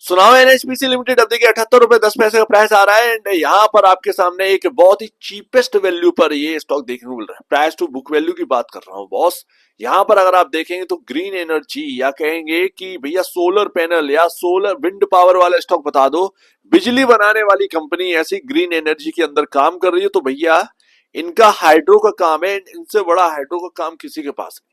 सुनाओ NHPC limited. अब देखिए 78 रुपए 10 पैसे का प्राइस आ रहा है एंड यहाँ पर आपके सामने एक बहुत ही चीपेस्ट वैल्यू पर ये स्टॉक देखने को मिल रहा है। प्राइस टू बुक वैल्यू की बात कर रहा हूँ बॉस। यहाँ पर अगर आप देखेंगे तो ग्रीन एनर्जी या कहेंगे कि भैया सोलर पैनल या सोलर विंड पावर वाला स्टॉक बता दो, बिजली बनाने वाली कंपनी ऐसी ग्रीन एनर्जी के अंदर काम कर रही है तो भैया इनका हाइड्रो का काम है। इनसे बड़ा हाइड्रो का काम किसी के पास नहीं।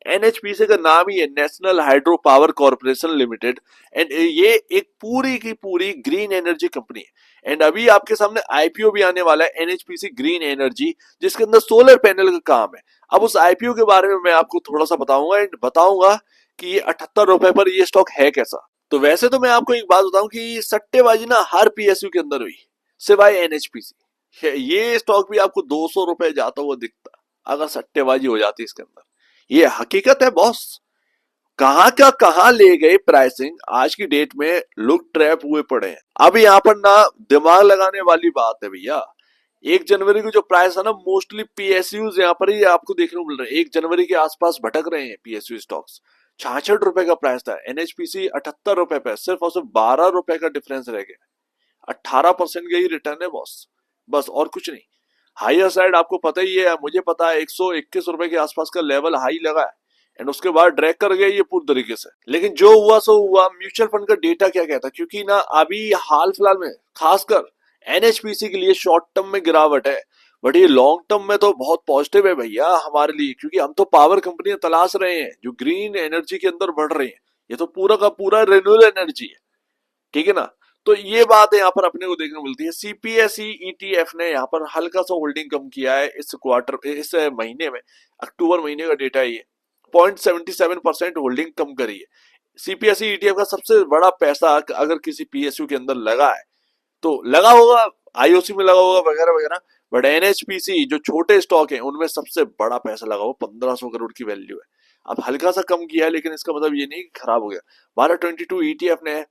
एनएचपीसी का नाम ही है national hydro power corporation limited and ये एक पूरी की पूरी ग्रीन एनर्जी कंपनी है। एंड अभी आपके सामने आईपीओ भी आने वाला है एनएचपीसी ग्रीन एनर्जी, जिसके अंदर सोलर पैनल का काम है। अब उस आईपीओ के बारे में मैं आपको थोड़ा सा बताऊंगा एंड बताऊंगा कि ये 78 रुपए पर ये स्टॉक है कैसा। तो वैसे तो मैं आपको एक बात बताऊं कि सट्टेबाजी ना हर पीएसयू के अंदर हुई सिवाय एनएचपीसी। ये स्टॉक भी आपको 200 रुपए जाता हुआ दिखता अगर सट्टेबाजी हो जाती इसके अंदर। ये हकीकत है बॉस। कहां का कहां ले गए प्राइसिंग। आज की डेट में लोग ट्रैप हुए पड़े हैं। अब यहाँ पर ना दिमाग लगाने वाली बात है भैया। 1 जनवरी को जो प्राइस है ना मोस्टली पीएसयूज यहाँ पर ही आपको देखने को मिल रहा है। 1 जनवरी के आसपास भटक रहे हैं पीएसयू स्टॉक्स। 66 रुपए का प्राइस था, एनएचपीसी 78 रुपए पे सिर्फ और सिर्फ 12 रुपए का डिफरेंस रह गया। 18% का ही रिटर्न है बॉस, बस और कुछ नहीं। हायर साइड आपको पता ही है, मुझे पता है 121 रुपए के आसपास का लेवल हाई लगा है एंड उसके बाद ड्रैग कर गया ये पूरी तरीके से। लेकिन जो हुआ सो हुआ। म्यूचुअल फंड का डेटा क्या कहता है, क्योंकि ना अभी हाल फिलहाल में खासकर एनएचपीसी के लिए शॉर्ट टर्म में गिरावट है, बट ये लॉन्ग टर्म में तो बहुत पॉजिटिव है भैया हमारे लिए, क्योंकि हम तो पावर कंपनियां तलाश रहे हैं जो ग्रीन एनर्जी के अंदर बढ़ रही है। ये तो पूरा का पूरा रिन्यूएबल एनर्जी है, ठीक है ना। तो ये बात यहाँ पर अपने को देखने को मिलती है। सीपीएसई ईटीएफ ने यहाँ पर हल्का सा होल्डिंग कम किया है इस क्वार्टर, इस महीने में। अक्टूबर महीने का डेटा है ये। 0.77% होल्डिंग कम करी है। सीपीएसई ईटीएफ का सबसे बड़ा पैसा अगर किसी पीएसयू के अंदर लगा है तो लगा होगा आईओसी में, लगा होगा वगैरह वगैरह। बट एनएचपीसी जो छोटे स्टॉक है उनमें सबसे बड़ा पैसा लगा हुआ 1500 करोड़ की वैल्यू है। अब हल्का सा कम किया है लेकिन इसका मतलब ये नहीं कि खराब हो गया। 1222 ईटीएफ ने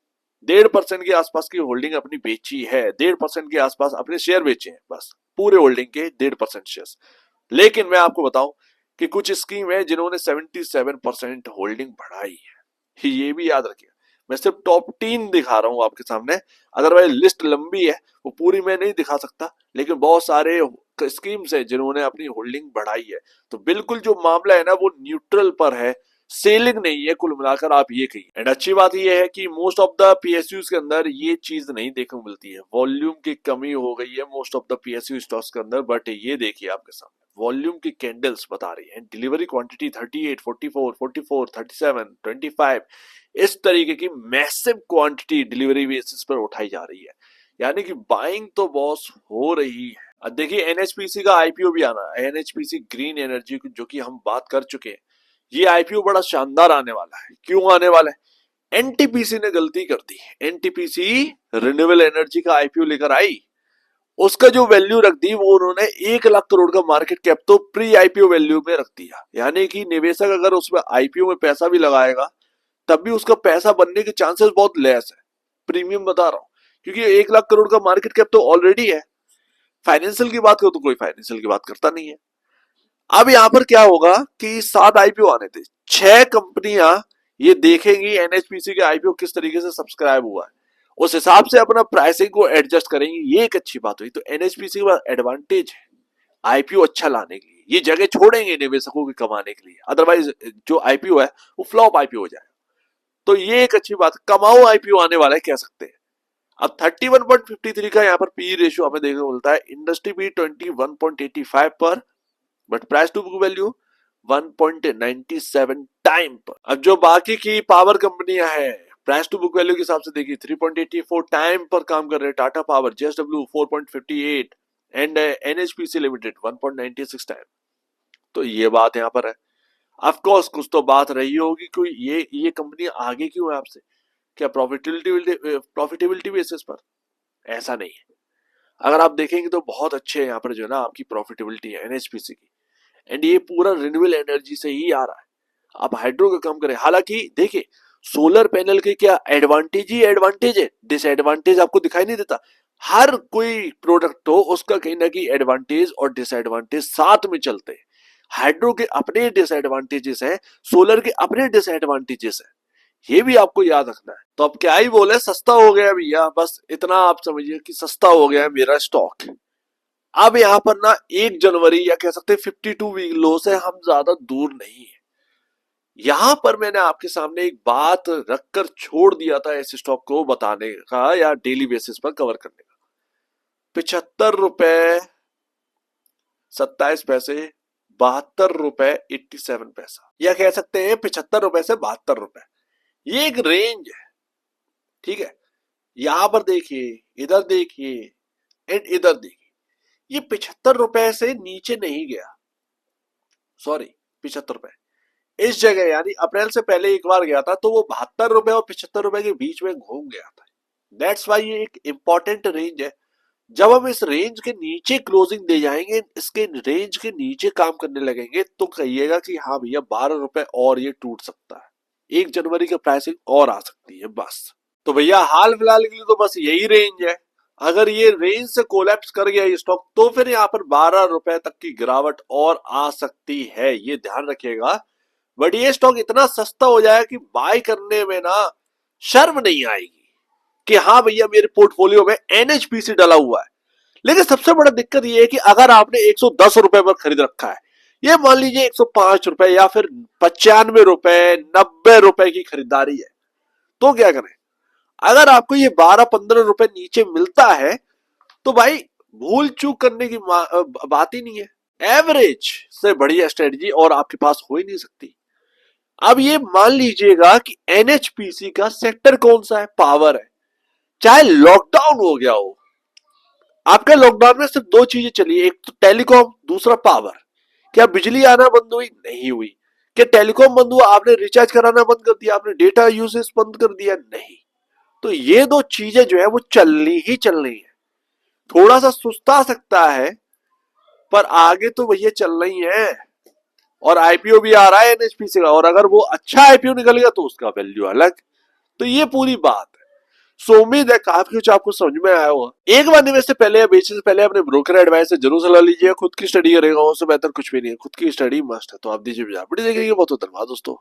1.5% के आसपास की होल्डिंग अपनी बेची है। 1.5% के आसपास अपने शेयर बेचे हैं, बस पूरे होल्डिंग के 1.5% शेयर। लेकिन मैं आपको बताऊं कि कुछ स्कीम है जिन्होंने 77% होल्डिंग बढ़ाई है, ये भी याद रखिए। मैं सिर्फ टॉप 3 दिखा रहा हूं आपके सामने, अदरवाइज लिस्ट लंबी है, वो पूरी मैं नहीं दिखा सकता। लेकिन बहुत सारे स्कीम्स है जिन्होंने अपनी होल्डिंग बढ़ाई है। तो बिल्कुल जो मामला है ना वो न्यूट्रल पर है, सेलिंग नहीं है। कुल मिलाकर आप ये कहिए। एंड अच्छी बात ये है कि मोस्ट ऑफ द पीएसयूज के अंदर ये चीज नहीं देखने को मिलती है। वॉल्यूम की कमी हो गई है most of the PSU stocks के अंदर, बट ये देखिए आपके सामने वॉल्यूम की कैंडल्स बता रही है। डिलीवरी क्वांटिटी 38, 44, 44, 37, 25 इस तरीके की मैसिव क्वांटिटी डिलीवरी बेसिस पर उठाई जा रही है। यानी कि बाइंग तो बॉस हो रही है। अब देखिए एनएचपीसी का आईपीओ भी आना है, एनएचपीसी ग्रीन एनर्जी जो कि हम बात कर चुके हैं। ये आईपीओ बड़ा शानदार आने वाला है। क्यों आने वाला है? एनटीपीसी ने गलती कर दी। एनटीपीसी रिन्यूएबल एनर्जी का आईपीओ लेकर आई, उसका जो वैल्यू रख दी वो उन्होंने 1 लाख करोड़ का मार्केट कैप तो प्री आईपीओ वैल्यू में रख दिया। यानी कि निवेशक अगर उसमें आईपीओ में पैसा भी लगाएगा तब भी उसका पैसा बनने के चांसेस बहुत लेस है। प्रीमियम बता रहा हूं, क्योंकि 1 लाख करोड़ का मार्केट कैप तो ऑलरेडी है। फाइनेंशियल की बात करो तो कोई फाइनेंशियल की बात करता नहीं है। अब यहां पर क्या होगा कि 7 आईपीओ आने थे, 6 कंपनियां ये देखेंगी एनएचपीसी के आईपीओ किस तरीके से सब्सक्राइब हुआ है, उस हिसाब से अपना प्राइसिंग को एडजस्ट करेंगे। ये एक अच्छी बात हुई। तो एनएचपीसी के पास एडवांटेज है आईपीओ अच्छा लाने के लिए। ये जगह छोड़ेंगे निवेशकों के कमाने के लिए, अदरवाइज जो आईपीओ है वो फ्लॉप आईपीओ हो जाएगा। तो ये एक अच्छी बात, कमाओ आईपीओ आने वाला है कह सकते हैं। अब 31.53 का यहाँ पर पी रेशियो हमें देखने को मिलता है। इंडस्ट्री भी 21.85 पर, but price to book value 1.97 time पर। अब जो बाकी की पावर कंपनियां हैं प्राइस टू बुक वैल्यू के हिसाब से देखिए 3.84 टाइम पर काम कर रहे हैं। Tata power, JSW 4.58 and NHPC limited 1.96 time. तो ये बात यहाँ पर है। ऑफ कोर्स कुछ तो बात रही होगी कोई ये कंपनी आगे क्यों है आपसे, क्या प्रॉफिटेबिलिटी बेसिस पर? ऐसा नहीं है। अगर आप देखेंगे तो बहुत अच्छे है यहाँ पर जो है ना आपकी प्रॉफिटेबिलिटी है एनएचपीसी की। एंड ये पूरा रिन्यूएबल एनर्जी से ही आ रहा है। आप हाइड्रो का काम करें। हालांकि देखिए सोलर पैनल के क्या एडवांटेज ही एडवांटेज है, डिसएडवांटेज आपको दिखाई नहीं देता। हर कोई प्रोडक्ट हो उसका कहीं ना कहीं एडवांटेज और डिसएडवांटेज साथ में चलते हैं। हाइड्रो के अपने डिसएडवांटेजेस हैं, सोलर के अपने डिसएडवांटेजेस हैं। ये भी आपको याद रखना है। तो अब क्या ही बोले, सस्ता हो गया भैया, बस इतना आप समझिए कि सस्ता हो गया मेरा स्टॉक। अब यहाँ पर ना 1 जनवरी या कह सकते हैं 52 वीक लो से हम ज्यादा दूर नहीं है। यहां पर मैंने आपके सामने एक बात रखकर छोड़ दिया था इस स्टॉक को बताने का या डेली बेसिस पर कवर करने का। 75 रुपए 27 पैसे, 72 रुपए 87 पैसा, या कह सकते हैं 75 रुपए से 72 रुपए। ये एक रेंज है, ठीक है। यहां पर देखिए, इधर देखिए एंड इधर देखिए, ये 75 रुपए से नीचे नहीं गया, सॉरी 75 रुपए इस जगह यानी अप्रैल से पहले एक बार गया था, तो वो 72 रुपए और 75 रुपए के बीच में घूम गया था। दैट्स वाई ये एक इंपॉर्टेंट रेंज है। जब हम इस रेंज के नीचे क्लोजिंग दे जाएंगे, इसके रेंज के नीचे काम करने लगेंगे, तो कहिएगा कि हाँ भैया 12 रुपए और ये टूट सकता है, 1 जनवरी की प्राइसिंग और आ सकती है बस। तो भैया हाल फिलहाल के लिए तो बस यही रेंज है। अगर ये रेंज से कोलैप्स कर गया ये स्टॉक, तो फिर यहाँ पर 12 रुपए तक की गिरावट और आ सकती है, ये ध्यान रखिएगा। बट ये स्टॉक इतना सस्ता हो जाए कि बाय करने में ना शर्म नहीं आएगी कि हाँ भैया मेरे पोर्टफोलियो में एनएचपीसी डला हुआ है। लेकिन सबसे बड़ा दिक्कत ये है कि अगर आपने 110 रुपए पर खरीद रखा है, ये मान लीजिए 105 रुपए या फिर 95 रुपए 90 रुपए की खरीदारी है, तो क्या करें? अगर आपको ये 12-15 रुपए नीचे मिलता है, तो भाई भूल चूक करने की बात ही नहीं है। एवरेज से बढ़िया स्ट्रेटजी और आपके पास हो ही नहीं सकती। अब ये मान लीजिएगा कि एनएचपीसी का सेक्टर कौन सा है? पावर है। चाहे लॉकडाउन हो गया हो, आपके लॉकडाउन में सिर्फ दो चीजें चली, एक तो टेलीकॉम, दूसरा पावर। क्या बिजली आना बंद हुई? नहीं हुई। क्या टेलीकॉम बंद हुआ, आपने रिचार्ज कराना बंद कर दिया, आपने डेटा यूसेज बंद कर दिया? नहीं। तो ये दो चीजें जो है वो चलनी ही चलनी है। थोड़ा सा सुस्ता सकता है, पर आगे तो भैया चलना ही है। और आईपीओ भी आ रहा है एनएचपीसी का, और अगर वो अच्छा आईपीओ निकल गया तो उसका वैल्यू अलग। तो ये पूरी बात है। सो उम्मीद है काफी कुछ आपको समझ में आया होगा। एक बार निवेश से पहले या बेचने से पहले अपने ब्रोकर एडवाइस से जरूर सलाह लीजिए। खुद की स्टडी करेगा उससे बेहतर कुछ भी नहीं है, खुद की स्टडी मस्ट है। तो आप दीजिए वीडियो देखिए, बहुत धन्यवाद दोस्तों।